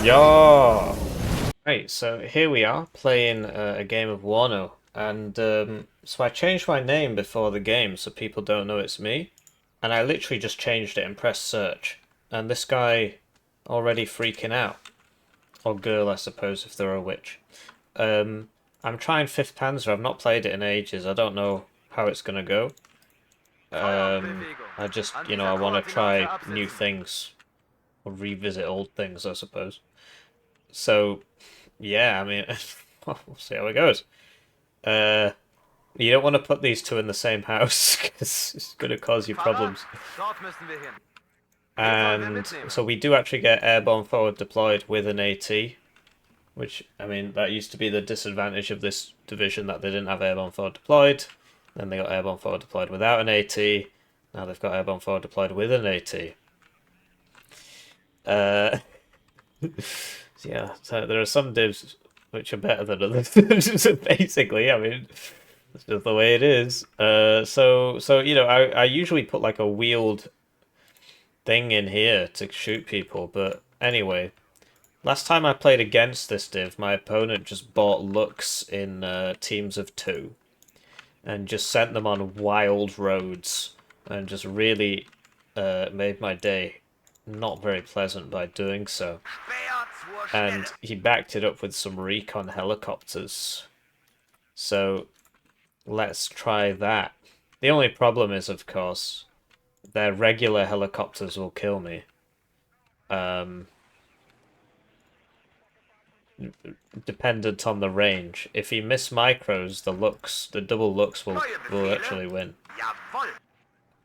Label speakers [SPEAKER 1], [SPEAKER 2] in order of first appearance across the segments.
[SPEAKER 1] Yeah. Right, so here we are playing a game of Warno, and so I changed my name before the game so people don't know it's me, and I literally just changed it and pressed search, and this guy already freaking out, or girl I suppose if they're a witch. Um, I'm trying 5th Panzer. I've not played it in ages. I don't know how it's gonna go. I just I want to try new things or revisit old things, I suppose. So yeah, I mean, we'll see how it goes. Uh, you don't want to put these two in the same house because it's going to cause you problems. And so we do actually get airborne forward deployed with an AT, which, I mean, that used to be the disadvantage of this division that they didn't have airborne forward deployed. Then they got airborne forward deployed without an AT. Now they've got airborne forward deployed with an AT. Uh, yeah, so there are some divs which are better than others. Basically, I mean, that's just the way it is. So I usually put like a wheeled thing in here to shoot people, but anyway, last time I played against this div, my opponent just bought looks in teams of 2 and just sent them on wild roads and just really made my day not very pleasant by doing so. And he backed it up with some recon helicopters. So let's try that. The only problem is, of course, their regular helicopters will kill me. Dependent on the range. If he miss micros, the double looks will actually win.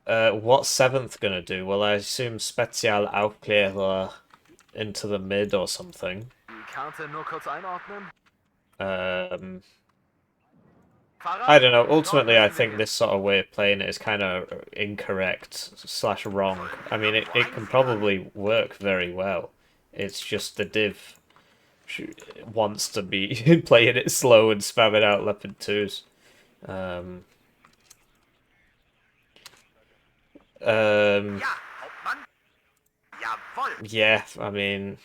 [SPEAKER 1] What's 7th gonna do? Well, I assume Spezial Aufklärer into the mid or something. I don't know. Ultimately, I think this sort of way of playing it is kind of incorrect / wrong. I mean, it can probably work very well. It's just the div wants to be playing it slow and spamming out Leopard 2s. Um, um, yeah, I mean,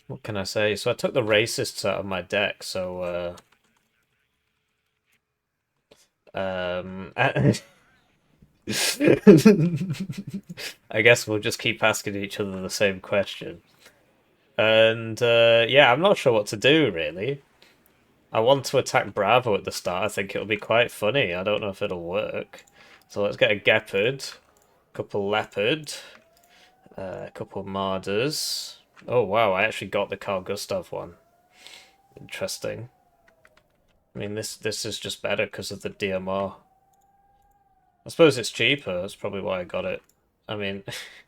[SPEAKER 1] what can I say? So I took the racists out of my deck, so I guess we'll just keep asking each other the same question. And yeah, I'm not sure what to do really. I want to attack Bravo at the start. I think it'll be quite funny. I don't know if it'll work. So let's get a Gepard, a couple Leopard, a couple Marders. Oh wow, I actually got the Carl Gustav one. Interesting. I mean, this is just better because of the DMR. I suppose it's cheaper. That's probably why I got it. I mean,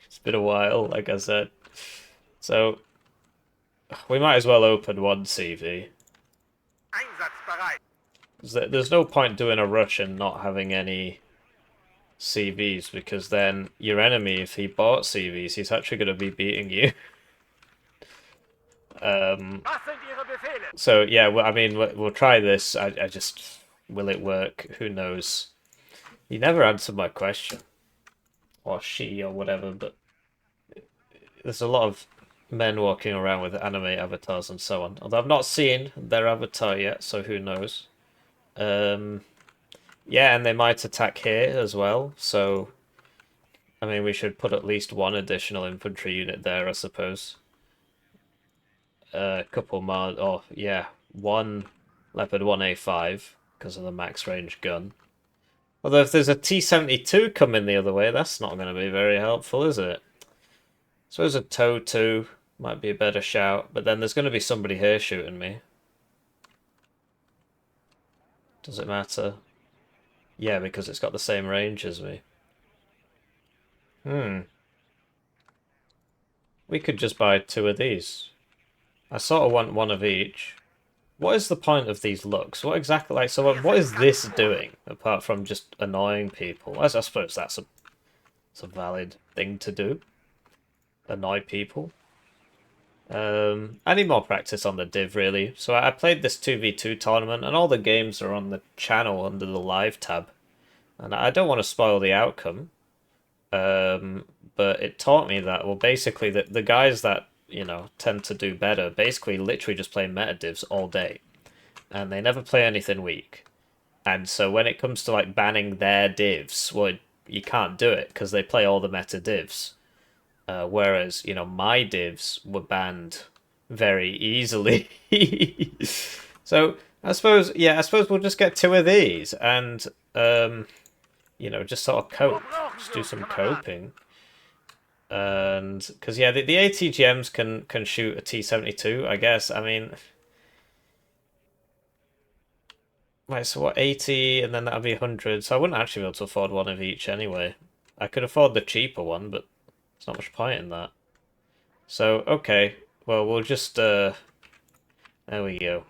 [SPEAKER 1] it's been a while, like I said. So we might as well open one CV. There's no point doing a rush and not having any CVs, because then your enemy, if he bought CVs, he's actually going to be beating you. So yeah, well, I mean, we'll try this. I just, will it work? Who knows? You never answered my question, or she, or whatever. But there's a lot of men walking around with anime avatars and so on. Although I've not seen their avatar yet, so who knows? Yeah, and they might attack here as well. So, I mean, we should put at least one additional infantry unit there, I suppose. A couple more. Oh, yeah, one Leopard 1A5 because of the max range gun. Although if there's a T-72 coming the other way, that's not going to be very helpful, is it? I suppose a TOW 2 might be a better shout, but then there's going to be somebody here shooting me. Does it matter? Yeah, because it's got the same range as me. We could just buy 2 of these. I sort of want one of each. What is the point of these looks? What exactly, like, so what is this doing, apart from just annoying people? I suppose that's a valid thing to do. Annoy people. I need more practice on the div, really. So I played this 2v2 tournament, and all the games are on the channel under the live tab. And I don't want to spoil the outcome. But it taught me that, well, basically, the guys that you know, tend to do better, basically literally just play meta divs all day. And they never play anything weak. And so when it comes to like banning their divs, well, you can't do it because they play all the meta divs. Whereas, you know, my divs were banned very easily. So I suppose, yeah, I suppose we'll just get 2 of these and, you know, just sort of cope. Just do some coping. And because yeah, the ATGMs can shoot a T-72, I guess. I mean, right, so what, 80, and then that'll be 100. So I wouldn't actually be able to afford one of each anyway. I could afford the cheaper one, but there's not much point in that. So, okay, well, we'll just, there we go.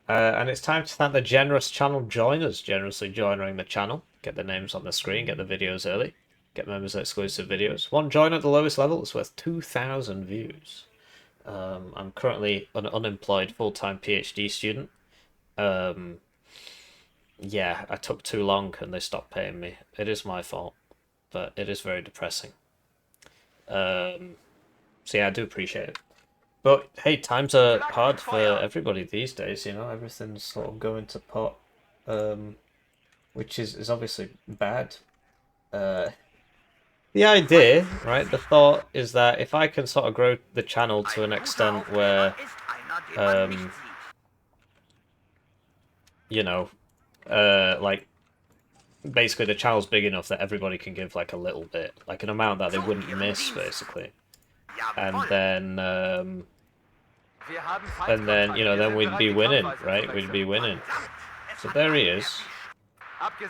[SPEAKER 1] And it's time to thank the generous channel joiners, generously joining the channel. Get their names on the screen, get the videos early, get members exclusive videos. One joiner at the lowest level is worth 2,000 views. I'm currently an unemployed full-time PhD student. Yeah, I took too long and they stopped paying me. It is my fault, but it is very depressing. So yeah, I do appreciate it. But hey, times are hard for everybody these days, you know, everything's sort of going to pot, which is obviously bad. The idea, right, the thought is that if I can sort of grow the channel to an extent where, you know, like, basically the channel's big enough that everybody can give, like, a little bit, like an amount that they wouldn't miss, basically. And then, you know, then we'd be winning, right? We'd be winning. So there he is.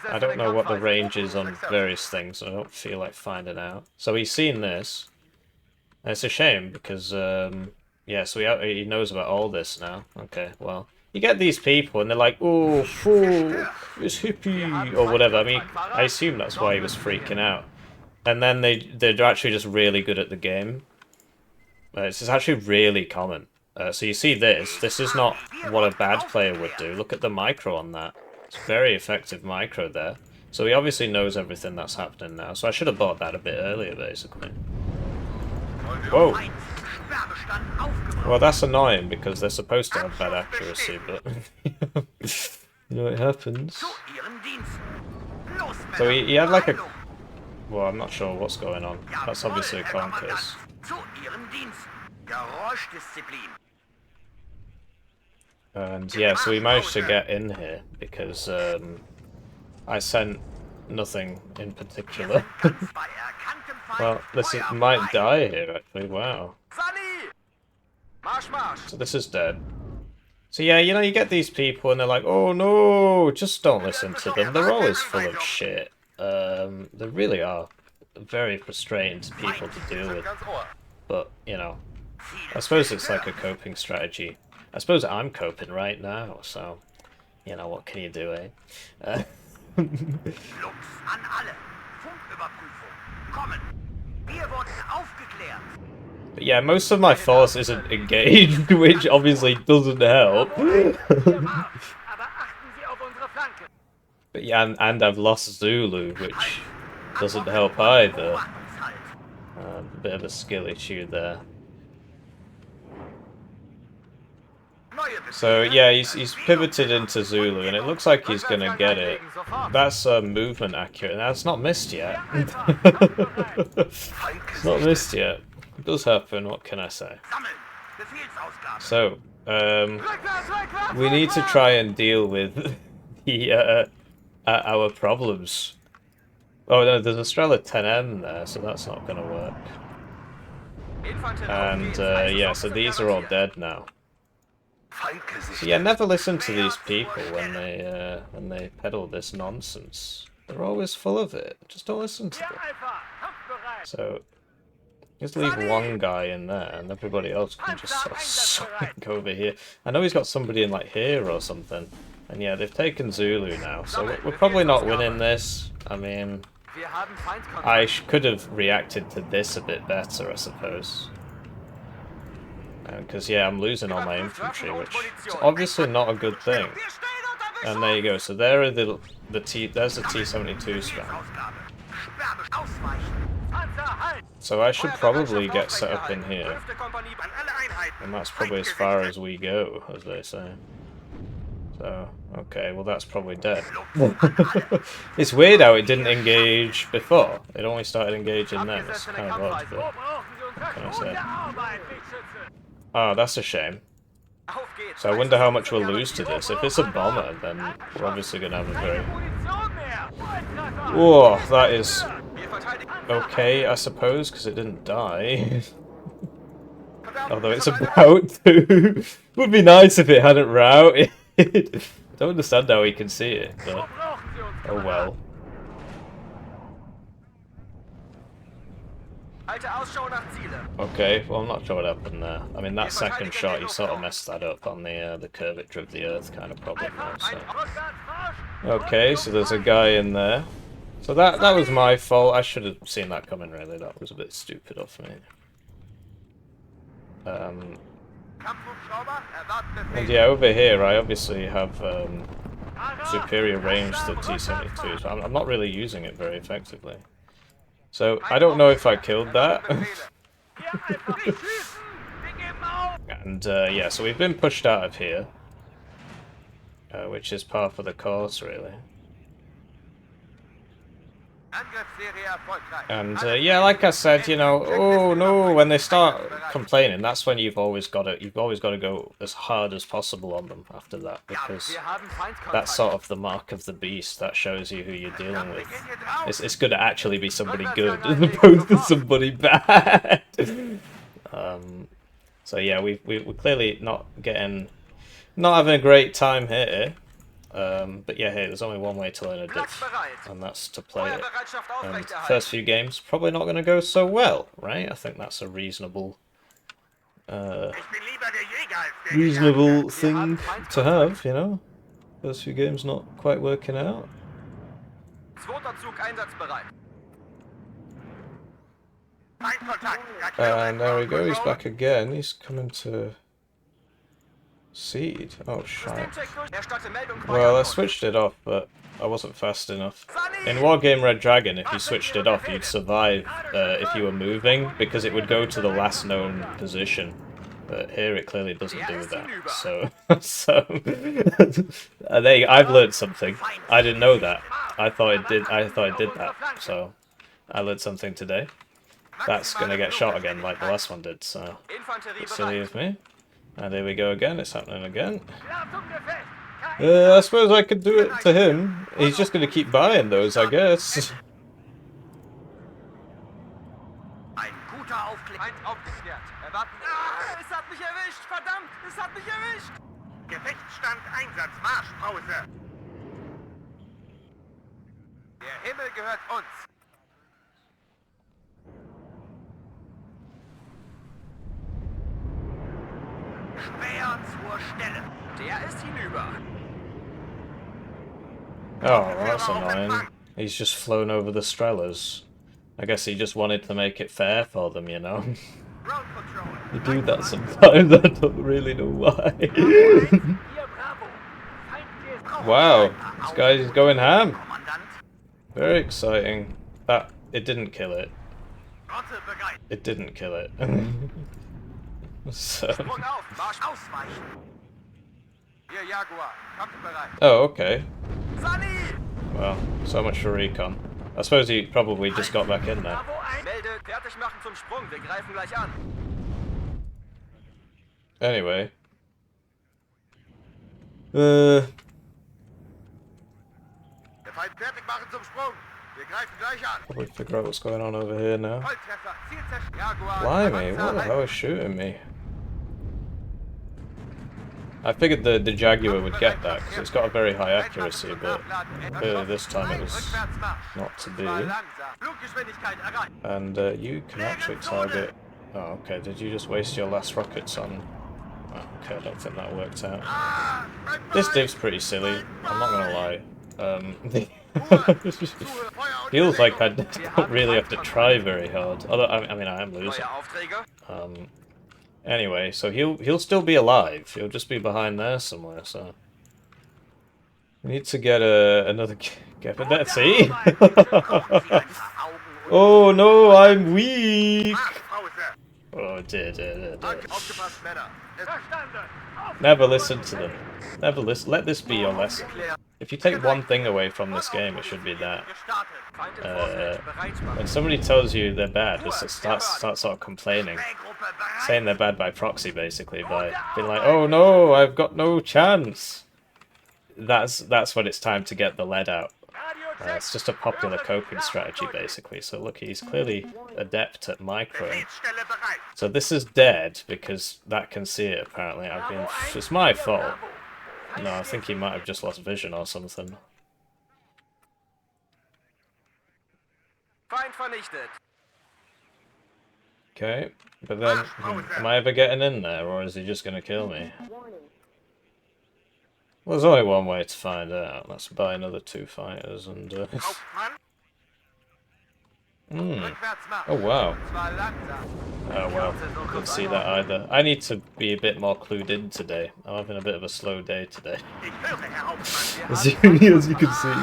[SPEAKER 1] I don't know what the range is on various things, I don't feel like finding out. So he's seen this. And it's a shame, because, yeah, so he knows about all this now. Okay, well, you get these people, and they're like, oh, fuck, it's Hippie, or whatever. I mean, I assume that's why he was freaking out. And then they're actually just really good at the game. This is actually really common. So you see this is not what a bad player would do. Look at the micro on that. It's very effective micro there. So he obviously knows everything that's happening now. So I should have bought that a bit earlier, basically. Whoa! Well, that's annoying, because they're supposed to have bad accuracy, but... you know, it happens. So he had like a... Well, I'm not sure what's going on. That's obviously a conquest. And yeah, so we managed to get in here because I sent nothing in particular. Well, this might die here actually, wow. So this is dead. So yeah, you know, you get these people and they're like, oh no, just don't listen to them. They're always full of shit. They really are very frustrating people to deal with. But, you know, I suppose it's like a coping strategy. I suppose I'm coping right now, so, you know, what can you do, eh? But yeah, most of my force isn't engaged, which obviously doesn't help. But yeah, and I've lost Zulu, which doesn't help either. A bit of a skill issue there. So yeah, he's pivoted into Zulu, and it looks like he's gonna get it. That's movement accurate, and that's not missed yet. It's not missed yet. It does happen, what can I say? So, we need to try and deal with the our problems. Oh no, there's a Strela 10M there, so that's not gonna work. And yeah, so these are all dead now. So yeah, never listen to these people when they peddle this nonsense. They're always full of it. Just don't listen to them. So just leave one guy in there, and everybody else can just sort of swing over here. I know he's got somebody in like here or something. And yeah, they've taken Zulu now, so we're probably not winning this. I mean, I could have reacted to this a bit better, I suppose. Because yeah, I'm losing all my infantry, which is obviously not a good thing. And there you go. So there are there's the T-72 spam. So I should probably get set up in here. And that's probably as far as we go, as they say. So, okay, well that's probably dead. It's weird how it didn't engage before. It only started engaging then. It's kind of odd, but what can I say? Oh, that's a shame. So I wonder how much we'll lose to this. If it's a bomber, then we're obviously going to have a very... Whoa, that is okay, I suppose, because it didn't die. Although it's about to. Would be nice if it hadn't routed. I don't understand how he can see it, but oh well. Okay, well I'm not sure what happened there. I mean that second shot, he sort of messed that up on the curvature of the Earth kind of problem there, so. Okay, so there's a guy in there. So that was my fault. I should have seen that coming really. That was a bit stupid of me. And yeah, over here I obviously have superior range to T-72, so I'm not really using it very effectively. So I don't know if I killed that. And yeah, so we've been pushed out of here, which is par for the course really. And yeah, like I said, you know, oh no, when they start complaining, that's when you've always got to go as hard as possible on them after that, because that's sort of the mark of the beast. That shows you who you're dealing with. It's going to actually be somebody good as opposed to somebody bad. So yeah, we're clearly not having a great time here. But yeah, hey, there's only one way to learn a diff, and that's to play it. And first few games probably not going to go so well, right? I think that's a reasonable thing to have, you know? First few games not quite working out. And there we go, he's back again. He's coming to seed. Oh, shite. Well, I switched it off, but I wasn't fast enough. In Wargame Red Dragon, if you switched it off, you'd survive if you were moving, because it would go to the last known position. But here it clearly doesn't do that. So, I've learned something. I didn't know that. I thought it did that. So, I learned something today. That's gonna get shot again, like the last one did. So, it's silly as me. And here we go again, it's happening again. I suppose I could do it to him. He's just going to keep buying those, I guess. Oh, that's annoying. He's just flown over the Strellas. I guess he just wanted to make it fair for them, you know? You do that sometimes, I don't really know why. Wow, this guy's going ham. Very exciting. It didn't kill it. It didn't kill it. So. Oh, okay. Well, so much for recon. I suppose he probably just got back in there. Anyway. Probably figure out what's going on over here now. Blimey, what the hell is shooting me? I figured the Jaguar would get that, because it's got a very high accuracy, but clearly this time it was not to be. And you can actually target... Oh, okay, did you just waste your last rockets on... Oh, okay, I don't think that worked out. This div's pretty silly, I'm not gonna lie. Feels like I don't really have to try very hard. Although, I mean, I am losing. Anyway, so he'll still be alive. He'll just be behind there somewhere. So We need to get another get there. See? Oh no, I'm weak. Oh dear. Never listen to them. Never listen. Let this be your lesson. If you take one thing away from this game, it should be that. When somebody tells you they're bad, just start sort of complaining, saying they're bad by proxy, basically, by being like, "Oh no, I've got no chance." That's when it's time to get the lead out. It's just a popular coping strategy, basically. So look, he's clearly adept at microing. So this is dead because that can see it. Apparently, it's my fault. No, I think he might have just lost vision or something. Okay, but then, am I ever getting in there, or is he just going to kill me? Well, there's only one way to find out. Let's buy another 2 fighters and... Oh, wow. Oh, well. Didn't see that either. I need to be a bit more clued in today. I'm having a bit of a slow day today. as you can see.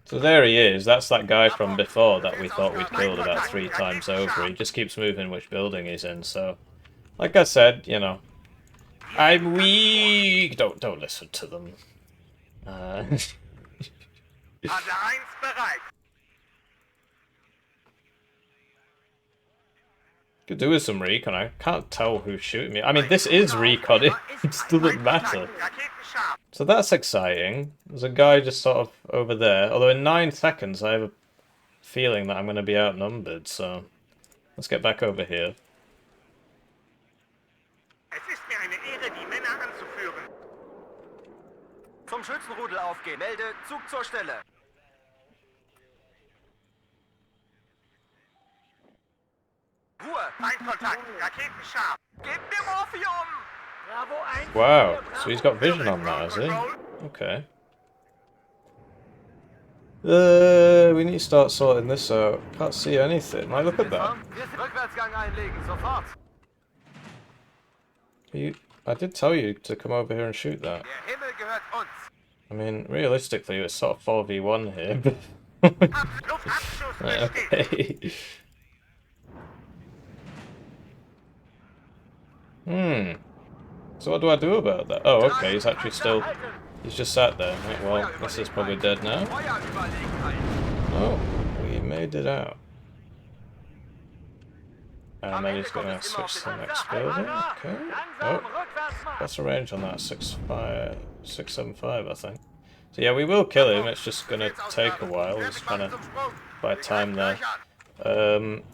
[SPEAKER 1] So there he is. That's that guy from before that we thought we'd killed about 3 times over. He just keeps moving which building he's in, so... Like I said, you know... I'm weak! Don't listen to them. Could do with some recon. I can't tell who's shooting me. I mean, this is recon. It still doesn't matter. So that's exciting. There's a guy just sort of over there. Although in 9 seconds, I have a feeling that I'm going to be outnumbered. So let's get back over here.
[SPEAKER 2] Zum Schützenrudel aufgehen. Melde Zug zur Stelle. Ruhe. Feindkontakt. Raketen scharf. Gib mir Morphium. Bravo 1.
[SPEAKER 1] Wow. So he's got vision on that, has he? Okay. We need to start sorting this out. Can't see anything. Like, look at that.
[SPEAKER 2] Rückwärtsgang einlegen. Sofort.
[SPEAKER 1] I did tell you to come over here and shoot that. I mean, realistically, it's sort of 4v1 here. Okay. So what do I do about that? Oh, okay, he's actually still... He's just sat there. Right, well, this is probably dead now. Oh, we made it out. And then he's going to switch to the next building. Okay. Oh, that's a range on that 675, I think. So yeah, we will kill him. It's just going to take a while. He's kind of by time there. And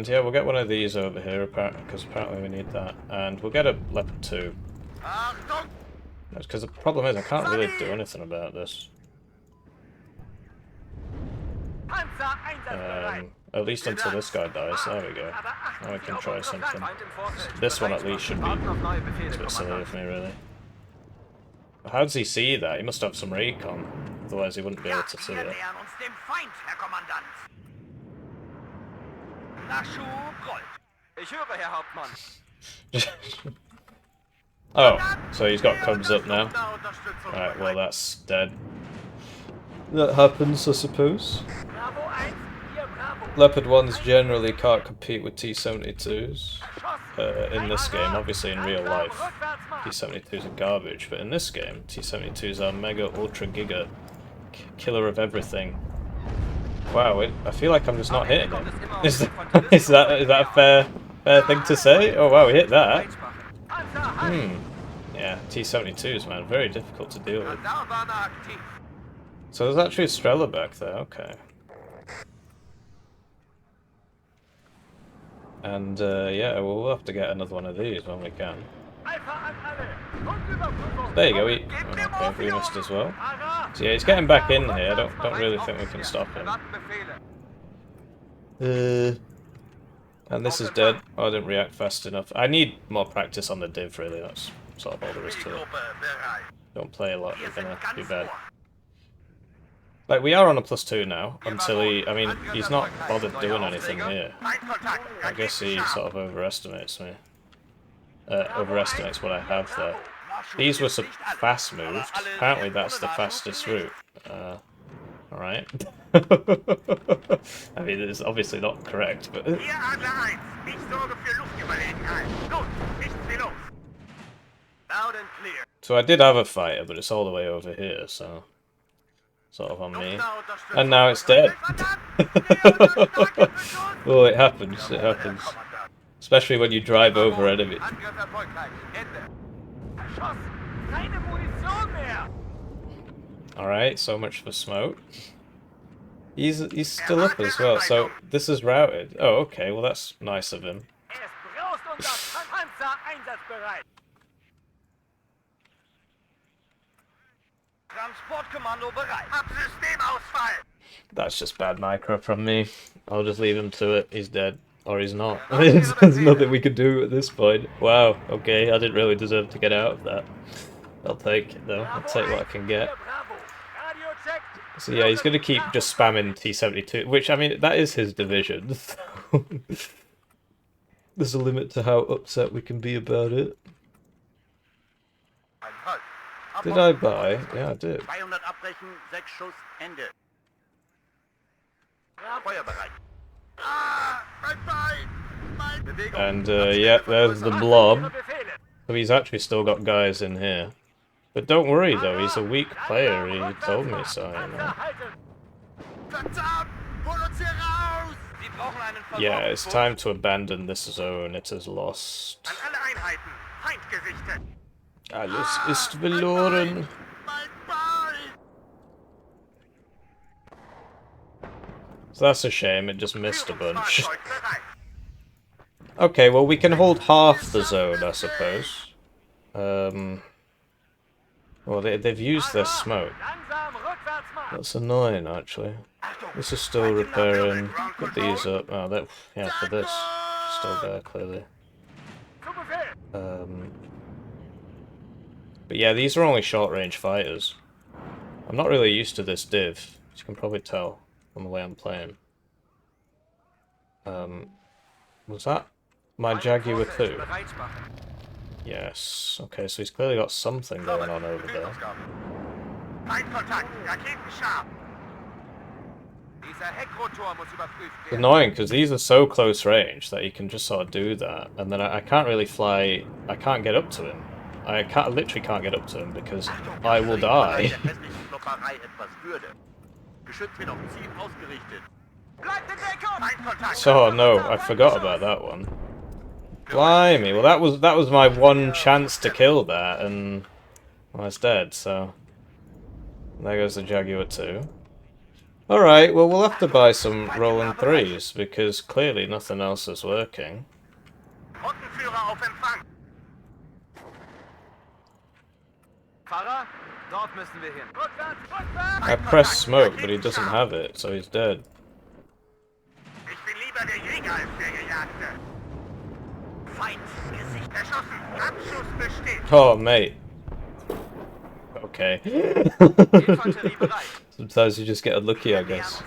[SPEAKER 1] yeah, we'll get one of these over here because apparently we need that. And we'll get a Leopard 2. Because the problem is I can't really do anything about this. At least until this guy dies. There we go. Now we can try something. This one at least should be... It's a bit silly of me, really. How does he see that? He must have some recon. Otherwise he wouldn't be able to see it. Oh, so he's got Cubs up now. Alright, well that's dead. That happens, I suppose. Leopard 1s generally can't compete with T-72s in this game. Obviously in real life, T-72s are garbage, but in this game, T-72s are mega, ultra, giga, killer of everything. Wow, I feel like I'm just not hitting him. Is that a fair thing to say? Oh wow, we hit that. Yeah, T-72s, man, very difficult to deal with. So there's actually a Strela back there, okay. And yeah, we'll have to get another one of these when we can. There you go, okay, we missed as well. So yeah, he's getting back in here, I don't really think we can stop him. And this is dead. Oh, I didn't react fast enough. I need more practice on the div, really, that's sort of all there is to it. Don't play a lot, you're gonna be bad. Like, we are on a +2 now, until I mean, he's not bothered doing anything here. I guess he sort of overestimates me. Overestimates what I have there. these were fast moved. Apparently that's the fastest route. Alright. I mean, it's obviously not correct, but... So I did have a fighter, but it's all the way over here, so... Sort of on me. And now it's dead. Oh, it happens, it happens. Especially when you drive over enemies. Alright, so much for smoke. He's still up as well, so this is routed. Oh, okay, well that's nice of him. That's just bad micro from me. I'll just leave him to it. He's dead. Or he's not. There's nothing we can do at this point. Wow, okay, I didn't really deserve to get out of that. I'll take it though. I'll take what I can get. So yeah, he's going to keep just spamming T-72, which, I mean, that is his division. There's a limit to how upset we can be about it. Did I buy? Yeah, I did. And yeah, there's the blob. So he's actually still got guys in here. But don't worry though, he's a weak player, he told me so, you know. Yeah, it's time to abandon this zone, it is lost. Alles ist verloren. So that's a shame, it just missed a bunch. Okay, well we can hold half the zone, I suppose. Well, they've used their smoke. That's annoying, actually. This is still repairing. Put these up. Oh, that, yeah, for this. Still there, clearly. But yeah, these are only short-range fighters. I'm not really used to this div, as you can probably tell from the way I'm playing. Was that my Jaguar 2? Yes. Okay, so he's clearly got something going on over there. It's annoying because these are so close range that you can just sort of do that, and then I can't really fly. I can't get up to him. I literally can't get up to him because I will die. So no, I forgot about that one. Blimey, well that was my one chance to kill that, and well, it's dead, so there goes the Jaguar 2. Alright, well we'll have to buy some rolling 3s, because clearly nothing else is working. I pressed smoke, but he doesn't have it, so he's dead. Oh, mate. Okay. Sometimes you just get unlucky, I guess.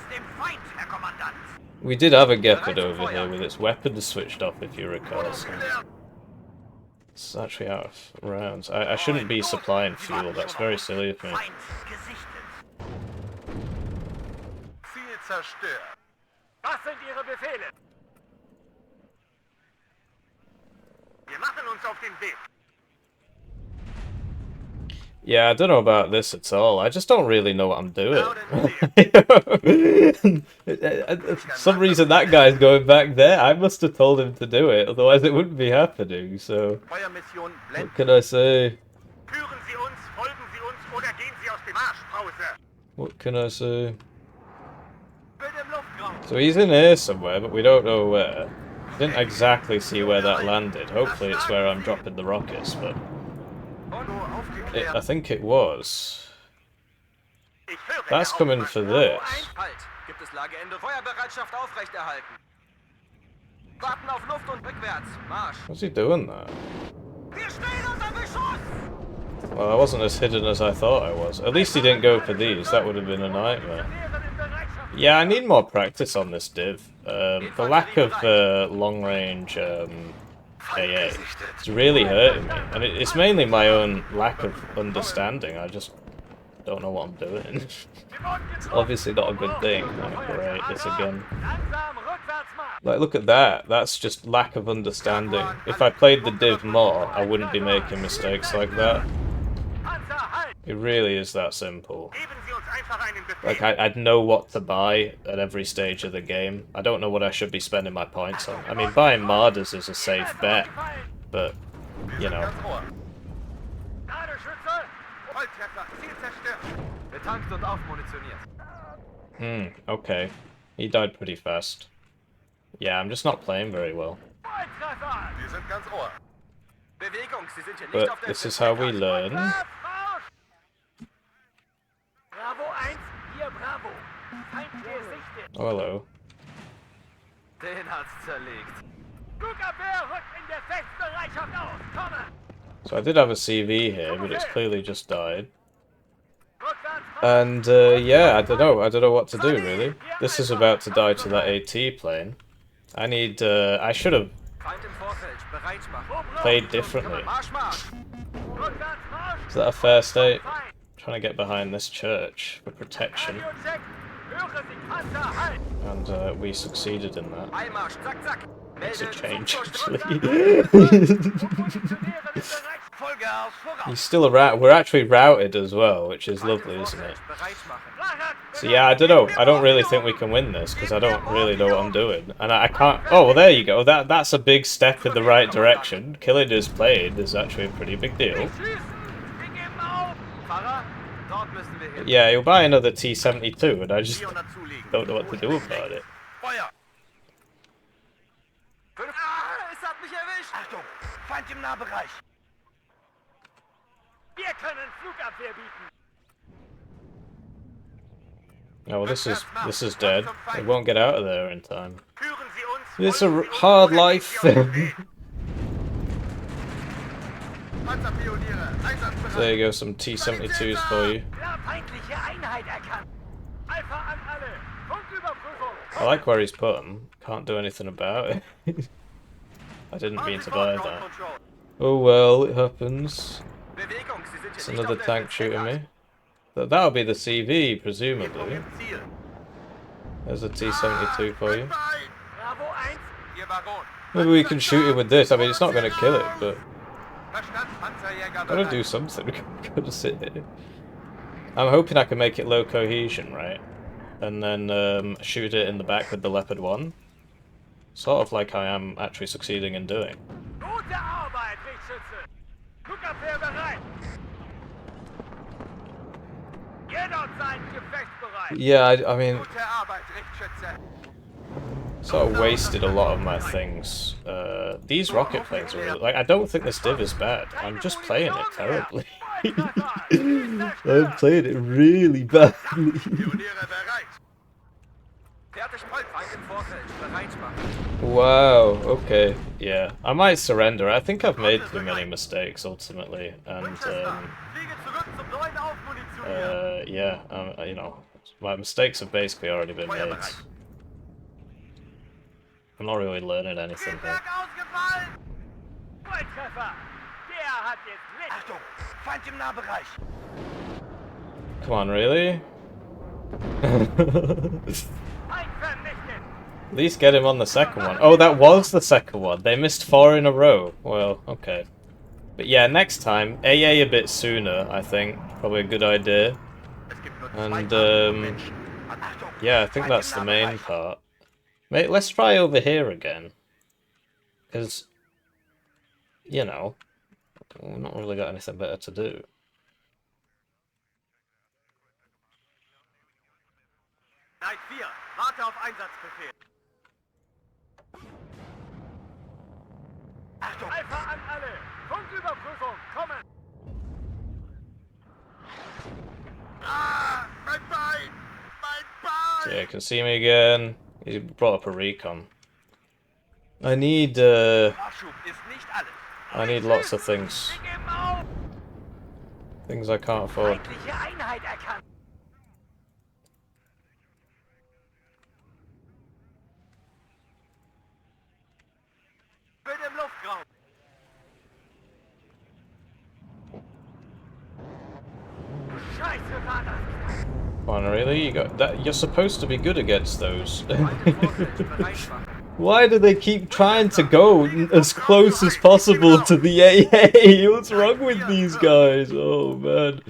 [SPEAKER 1] We did have a Gepard over here with its weapons switched off, if you recall. So it's actually out of rounds. I shouldn't be supplying fuel, that's very silly of me. Yeah, I don't know about this at all. I just don't really know what I'm doing. For some reason that guy's going back there. I must have told him to do it, otherwise it wouldn't be happening, so... What can I say? What can I say? So he's in here somewhere, but we don't know where. Didn't exactly see where that landed. Hopefully it's where I'm dropping the rockets, but... I think it was. That's coming for this. What's he doing there? Well, I wasn't as hidden as I thought I was. At least he didn't go for these. That would have been a nightmare. Yeah, I need more practice on this div. The lack of long-range AA. It's really hurting me, and it's mainly my own lack of understanding. I just don't know what I'm doing. It's obviously not a good thing. Oh, great, this again. Like, look at that. That's just lack of understanding. If I played the div more, I wouldn't be making mistakes like that. It really is that simple. Like, I'd know what to buy at every stage of the game. I don't know what I should be spending my points on. I mean, buying Marder's is a safe bet, but, you know. Okay. He died pretty fast. Yeah, I'm just not playing very well. But this is how we learn. Oh, hello. So I did have a CV here, but it's clearly just died. And yeah, I don't know what to do really. This is about to die to that AT plane. I need, I should have played differently. Is that a fair state? I'm trying to get behind this church for protection. And we succeeded in that. Makes a change, actually. He's still around. We're actually routed as well, which is lovely, isn't it? So yeah, I don't know. I don't really think we can win this, because I don't really know what I'm doing. And I can't... Oh, well, there you go. That's a big step in the right direction. Killing his plane is actually a pretty big deal. But yeah, he'll buy another T-72, and I just don't know what to do about it. Oh, well, this is dead. It won't get out of there in time. It's a hard life. There you go, some T-72s for you. I like where he's put them. Can't do anything about it. I didn't mean to buy that. Oh well, it happens. It's another tank shooting me. That'll be the CV, presumably. There's a T-72 for you. Maybe we can shoot it with this. I mean, it's not going to kill it, but... Gotta do something. Gotta sit here. I'm hoping I can make it low cohesion, right? And then shoot it in the back with the Leopard 1. Sort of like I am actually succeeding in doing. Yeah, I mean... Sort of wasted a lot of my things. These rocket planes are really... Like, I don't think this div is bad. I'm just playing it terribly. I'm playing it really badly. Wow, okay, yeah. I might surrender. I think I've made too many mistakes, ultimately, and, yeah, you know, my mistakes have basically already been made. I'm not really learning anything here. Come on, really? At least get him on the second one. Oh, that was the second one. They missed 4 in a row. Well, okay. But yeah, next time, AA a bit sooner, I think. Probably a good idea. And, yeah, I think that's the main part. Mate, let's try over here again. Because, you know, we've not really got anything better to do. So yeah, you can see me again. He brought up a recon. I need lots of things. Things I can't afford. Come on, really? You got that? You're supposed to be good against those.
[SPEAKER 2] Feinde Vorfeld bereit machen.
[SPEAKER 1] Why do they keep trying to go as close as possible to the AA? What's wrong with these guys? Oh man,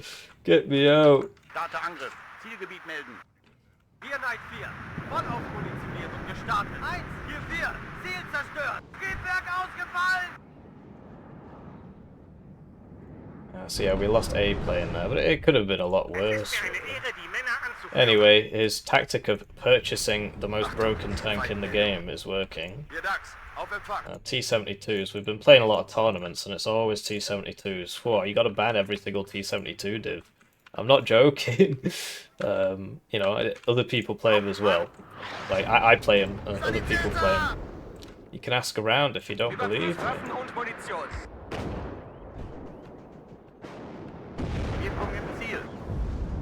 [SPEAKER 1] get me out.
[SPEAKER 2] Starter Angriff. Zielgebiet melden. Hier Knight 4. Voll aufmunitioniert und gestartet. 1, hier 4. Ziel zerstört. Triebwerk ausgefallen.
[SPEAKER 1] So yeah, we lost A plane there, but it could have been a lot worse. Anyway, his tactic of purchasing the most broken tank in the game is working.
[SPEAKER 2] Hier Dax. Auf Empfang.
[SPEAKER 1] T-72s, we've been playing a lot of tournaments and it's always T-72s. Whoa, you gotta ban every single T-72 div. I'm not joking. You know, other people play them as well. Like, I play them and other people play them. You can ask around if you don't believe me.
[SPEAKER 2] Waffen und Munition. Wirkung im Ziel.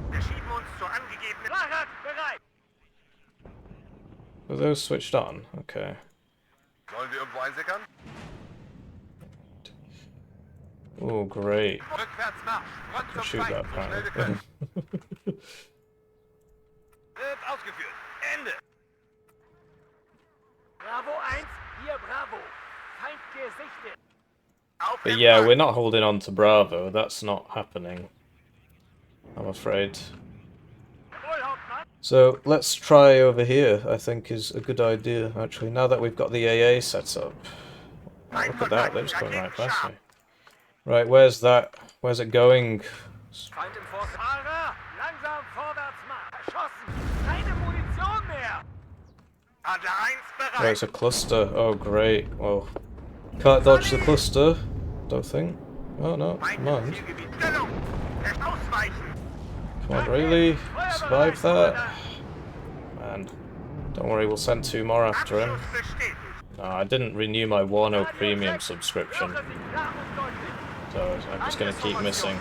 [SPEAKER 2] Wir schieben uns zur angegebenen... Fahrrad bereit!
[SPEAKER 1] Were those switched on? Okay.
[SPEAKER 2] Sollen wir irgendwo einsickern?
[SPEAKER 1] Oh, great.
[SPEAKER 2] Rückwärts Marsch. Front
[SPEAKER 1] Can
[SPEAKER 2] zum
[SPEAKER 1] shoot that
[SPEAKER 2] Feind. Schnell wir
[SPEAKER 1] apparently.
[SPEAKER 2] können. Wird ausgeführt. Ende. Bravo 1, hier Bravo. Feind gesichtet. Auf
[SPEAKER 1] But yeah, we're not holding on to Bravo. That's not happening, I'm afraid. So let's try over here, I think is a good idea, actually, now that we've got the AA set up. Oh, look at that, they're just going right past me. Right, where's that? Where's it going?
[SPEAKER 2] Feind im Vorfeld. Fahrer, langsam vorwärts Marsch. Erschossen. Keine Munition mehr. Adler 1 bereit.
[SPEAKER 1] There's a cluster. Oh, great. Well, can't dodge the cluster, don't think. Oh, no, come on.
[SPEAKER 2] Zielgebiet. Stellung. Ausweichen.
[SPEAKER 1] Come on, really? Survive that? Man, don't worry, we'll send 2 more after him.
[SPEAKER 2] Abschluss bestätigt.
[SPEAKER 1] No, I didn't renew my Warno premium subscription, so I'm just going to keep missing.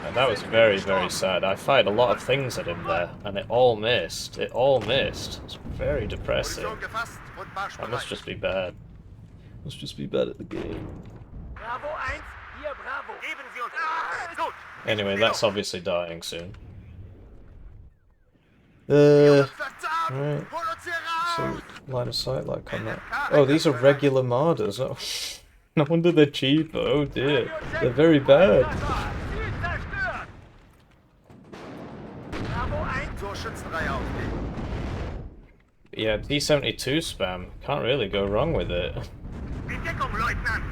[SPEAKER 1] And that was very, very sad. I fired a lot of things at him there, and it all missed. It all missed. It's very depressing.
[SPEAKER 2] Position gefasst und Marsch
[SPEAKER 1] That must
[SPEAKER 2] bereit.
[SPEAKER 1] just be bad. Must just be bad at the game.
[SPEAKER 2] Bravo 1, hier Bravo. Geben Sie uns... Gut.
[SPEAKER 1] Anyway, that's obviously dying soon.
[SPEAKER 2] Verdammt.
[SPEAKER 1] Right.
[SPEAKER 2] Hol uns hier raus.
[SPEAKER 1] So, line of sight like on that. Oh, these are regular Marders. Oh, no wonder they're cheaper. Oh dear. They're very bad.
[SPEAKER 2] Ziel zerstört. Bravo 1. Zur Schützenreihe auflegen.
[SPEAKER 1] Yeah, T-72 spam. Can't really go wrong with it.
[SPEAKER 2] In Deckung, Leutnant.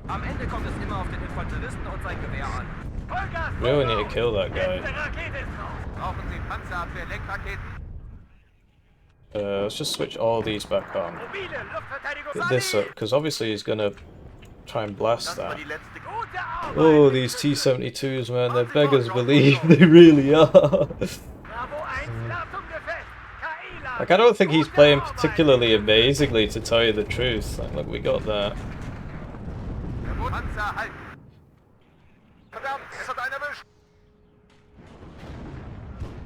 [SPEAKER 2] Am Ende kommt es immer auf den Infanteristen und sein Gewehr an. Vollgas.
[SPEAKER 1] Really need to kill that guy.
[SPEAKER 2] Letzte Rakete ist raus. Brauchen Sie Panzerabwehr-Lenkraketen?
[SPEAKER 1] Let's just switch all these back on.
[SPEAKER 2] Mobile Luftverteidigung.
[SPEAKER 1] Get this up, because obviously he's gonna try and blast
[SPEAKER 2] Das war
[SPEAKER 1] that.
[SPEAKER 2] die letzte gute Arbeit.
[SPEAKER 1] Oh, these T-72s, man, they're beggars believe. They really are.
[SPEAKER 2] Bravo 1, Ladung-Gefecht. KI-Lager.
[SPEAKER 1] Like, I don't think he's
[SPEAKER 2] Gute
[SPEAKER 1] playing
[SPEAKER 2] Arbeit.
[SPEAKER 1] particularly amazingly, to tell you the truth. Like, look, we got that.
[SPEAKER 2] Der Panzer halten. Verdammt, es hat einen erwischt.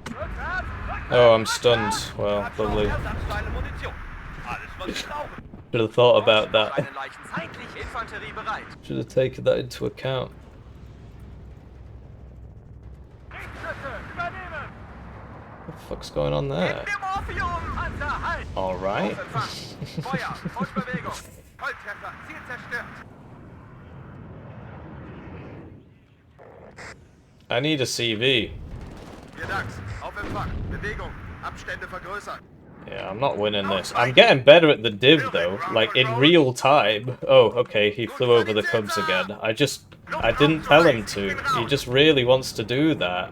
[SPEAKER 2] Rückwärts, rückwärts.
[SPEAKER 1] Oh, I'm stunned. Well, lovely.
[SPEAKER 2] Ersatzteile, Munition. Alles, was wir brauchen.
[SPEAKER 1] Should have thought about that.
[SPEAKER 2] Kleine Leichen. Feindliche Infanterie bereit.
[SPEAKER 1] Should have taken that into account.
[SPEAKER 2] Kriegsschüsse, übernehmen.
[SPEAKER 1] What the fuck's going on there?
[SPEAKER 2] Gib mir Morphium. Panzer halt.
[SPEAKER 1] Alright.
[SPEAKER 2] Auf Empfang. Feuer, Fortbewegung. Volltreffer, Ziel zerstört.
[SPEAKER 1] I need a CV.
[SPEAKER 2] Hier Dax, auf Empfang. Bewegung, Abstände vergrößern.
[SPEAKER 1] Yeah, I'm not winning this. I'm getting better at the div though, like in real time. Oh, okay, he flew over the Cubs again. I didn't tell him to. He just really wants to do that.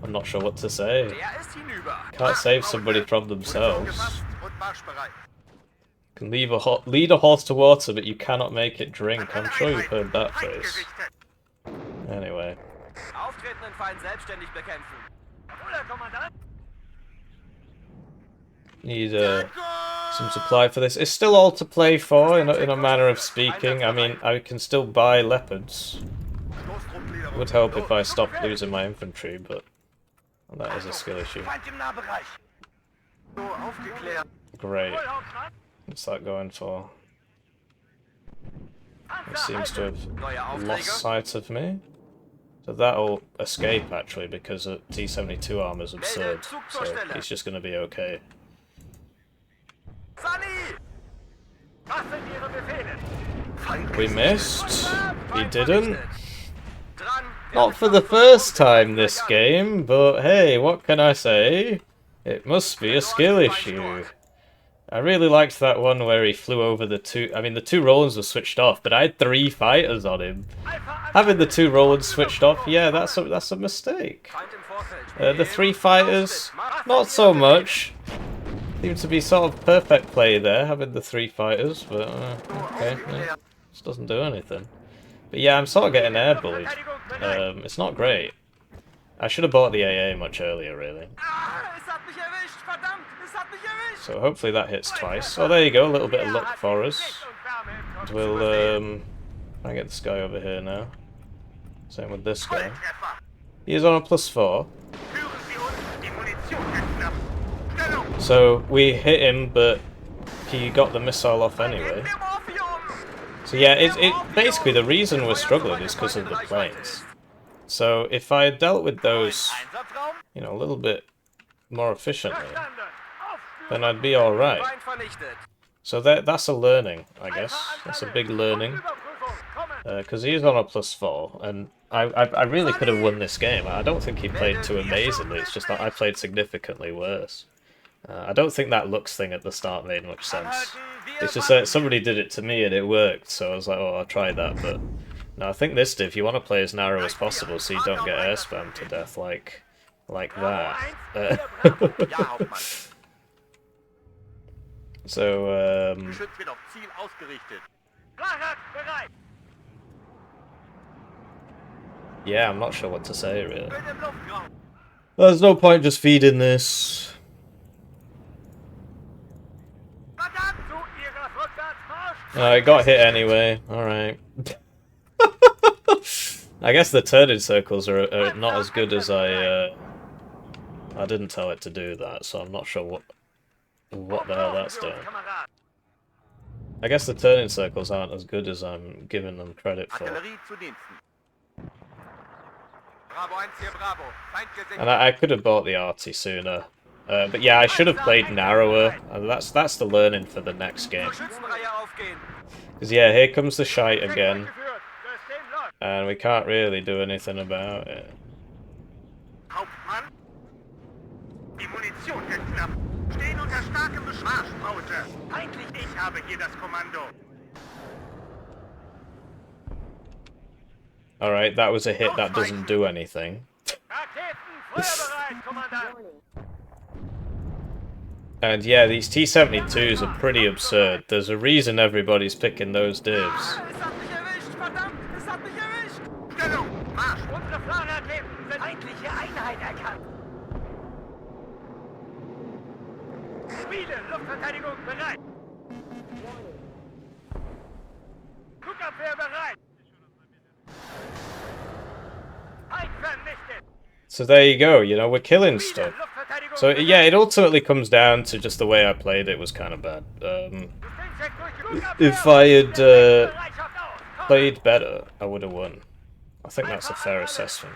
[SPEAKER 1] I'm not sure what to say.
[SPEAKER 2] Der ist hinüber.
[SPEAKER 1] Can't save somebody from themselves.
[SPEAKER 2] Gefasst und marschbereit.
[SPEAKER 1] Can lead a horse to water, but you cannot make it drink. I'm sure you've heard that
[SPEAKER 2] Feind
[SPEAKER 1] phrase.
[SPEAKER 2] gesichtet.
[SPEAKER 1] Anyway.
[SPEAKER 2] Auftretenden Feind selbstständig bekämpfen. Oder Kommandant?
[SPEAKER 1] Need some supply for this. It's still all to play for, in a manner of speaking. I mean, I can still buy leopards. It would help if I stopped losing my infantry, but that is a skill issue.
[SPEAKER 2] Feind im Nahbereich. So, aufgeklärt.
[SPEAKER 1] Great. What's that going for? It seems to have
[SPEAKER 2] Neue
[SPEAKER 1] lost
[SPEAKER 2] Aufträge.
[SPEAKER 1] sight of me. So that'll escape, actually, because T-72 armor's absurd. So he's just going to be okay. We missed. He didn't. Not for the first time this game, but hey, what can I say? It must be a skill issue. I really liked that one where he flew over the two... I mean, the two Rolands were switched off, but I had 3 fighters on him. Having the 2 Rolands switched off, yeah, that's a mistake. The 3 fighters, not so much. Seems to be sort of perfect play there, having the 3 fighters, but okay, yeah, just doesn't do anything. But yeah, I'm sort of getting air bullied. It's not great. I should have bought the AA much earlier, really. So hopefully that hits twice. Oh, there you go, a little bit of luck for us. We'll try and get this guy over here now. Same with this guy. He is on a +4. So we hit him, but he got the missile off anyway. So yeah, it basically the reason we're struggling is because of the planes. So if I had dealt with those, you know, a little bit more efficiently, then I'd be alright. So that's a learning, I guess. That's a big learning. Because he is on a +4, and I really could have won this game. I don't think he played too amazingly, it's just that I played significantly worse. I don't think that looks thing at the start made much sense. It's just that somebody did it to me and it worked, so I was like, oh, I'll try that, but... No, I think this div, you want to play as narrow as possible so you don't get air spammed to death like that. So, yeah, I'm not sure what to say, really. There's no point just feeding this. I got hit anyway, alright. I guess the turning circles are not as good as I didn't tell it to do that, so I'm not sure what the hell that's doing. I guess the turning circles aren't as good as I'm giving them credit for. And I could have bought the arty sooner. But yeah, I should have played narrower, and that's the learning for the next game. Because yeah, here comes the shite again. And we can't really do anything about it. Alright, that was a hit that doesn't do anything. And yeah, these T-72s are pretty absurd. There's a reason everybody's picking those divs. So there you go, you know, we're killing stuff. So yeah, it ultimately comes down to just the way I played it was kind of bad. If I had played better, I would have won. I think that's a fair assessment.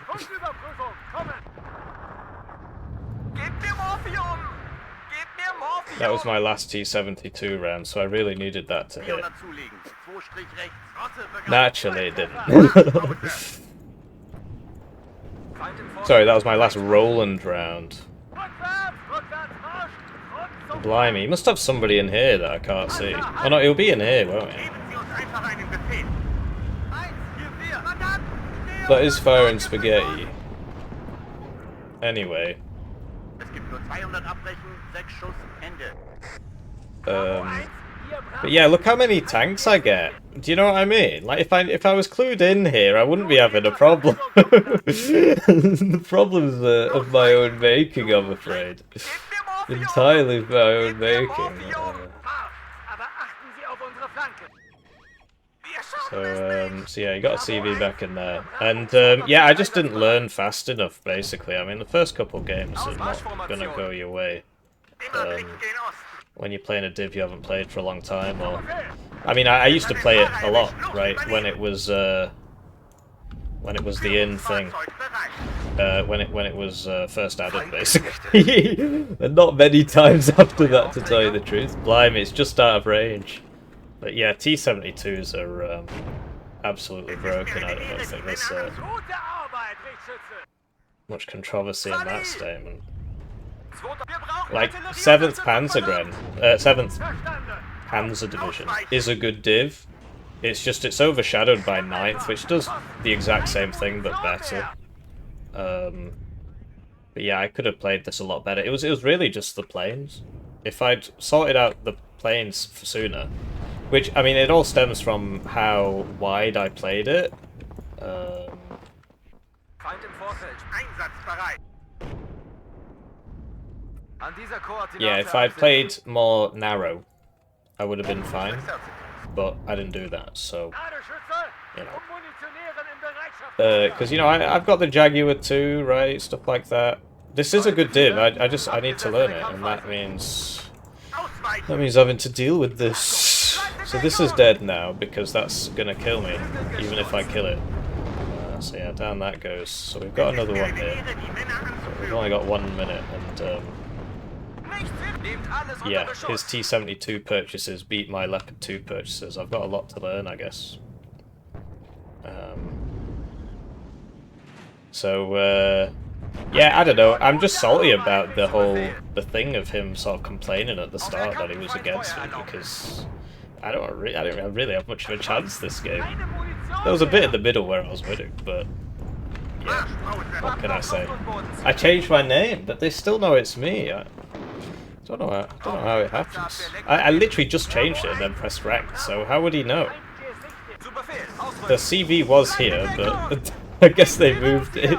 [SPEAKER 1] That was my last T-72 round, so I really needed that to hit. Naturally, it didn't. Sorry, that was my last Roland round. Blimey, you must have somebody in here that I can't see. Oh no, he'll be in here, won't he? That is firing spaghetti. Anyway. But yeah, look how many tanks I get. Do you know what I mean? Like, if I was clued in here, I wouldn't be having a problem. The problem's of my own making, I'm afraid. Entirely of my own making. So yeah, you got a CV back in there. And yeah, I just didn't learn fast enough, basically. I mean, the first couple games are not going to go your way. When you're playing a div you haven't played for a long time, or... I mean, I used to play it a lot, right, when it was when it was the in thing. When it was first added, basically. And not many times after that, to tell you the truth. Blimey, it's just out of range. But yeah, T-72s are absolutely broken. I don't think there's much controversy in that statement. Like, 7th Panzer Division is a good div. It's just it's overshadowed by 9th, which does the exact same thing but better. But yeah, I could have played this a lot better. It was really just the planes. If I'd sorted out the planes sooner, which I mean, it all stems from how wide I played it. Yeah, if I'd played more narrow, I would have been fine. But I didn't do that, so you know. Because you know, I've got the Jaguar too, right? Stuff like that. This is a good div. I need to learn it, and that means having to deal with this. So this is dead now because that's gonna kill me, even if I kill it. So yeah, down that goes. So we've got another one here. So we've only got 1 minute, and yeah, his T-72 purchases beat my Leopard 2 purchases. I've got a lot to learn, I guess. Yeah, I don't know. I'm just salty about the thing of him sort of complaining at the start that he was against me, because I don't really have much of a chance this game. There was a bit in the middle where I was winning, but yeah, what can I say? I changed my name, but they still know it's me. I don't know how it happens. I literally just changed it and then pressed rank, so how would he know? The CV was here, but I guess they moved it.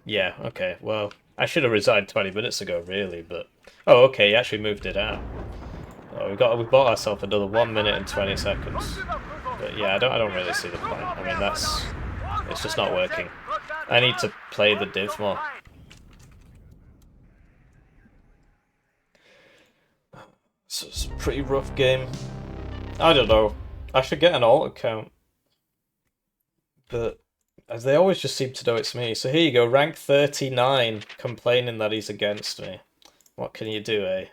[SPEAKER 1] Yeah, okay, well, I should have resigned 20 minutes ago, really, but... Oh, okay, he actually moved it out. Oh, we bought ourselves another 1 minute and 20 seconds. But yeah, I don't really see the point. I mean, it's just not working. I need to play the div more. It's a pretty rough game. I don't know. I should get an alt account. But as they always just seem to know it's me. So here you go, rank 39, complaining that he's against me. What can you do, eh?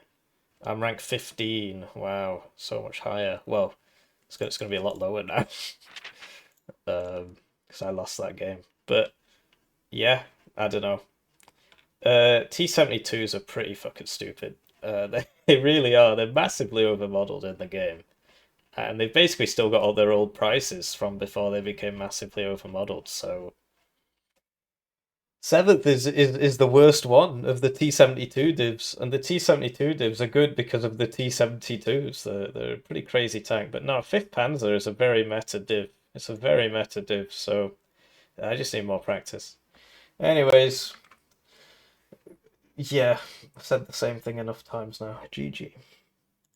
[SPEAKER 1] I'm rank 15. Wow, so much higher. Well, it's going to be a lot lower now. Because I lost that game. But yeah, I don't know. T-72s are pretty fucking stupid. They really are. They're massively overmodeled in the game. And they've basically still got all their old prices from before they became massively overmodeled, so... 7th is the worst one of the T-72 divs, and the T-72 divs are good because of the T-72s. They're a pretty crazy tank, but no, 5th Panzer is a very meta div. It's a very meta div, so I just need more practice. Anyways, yeah, I've said the same thing enough times now. GG.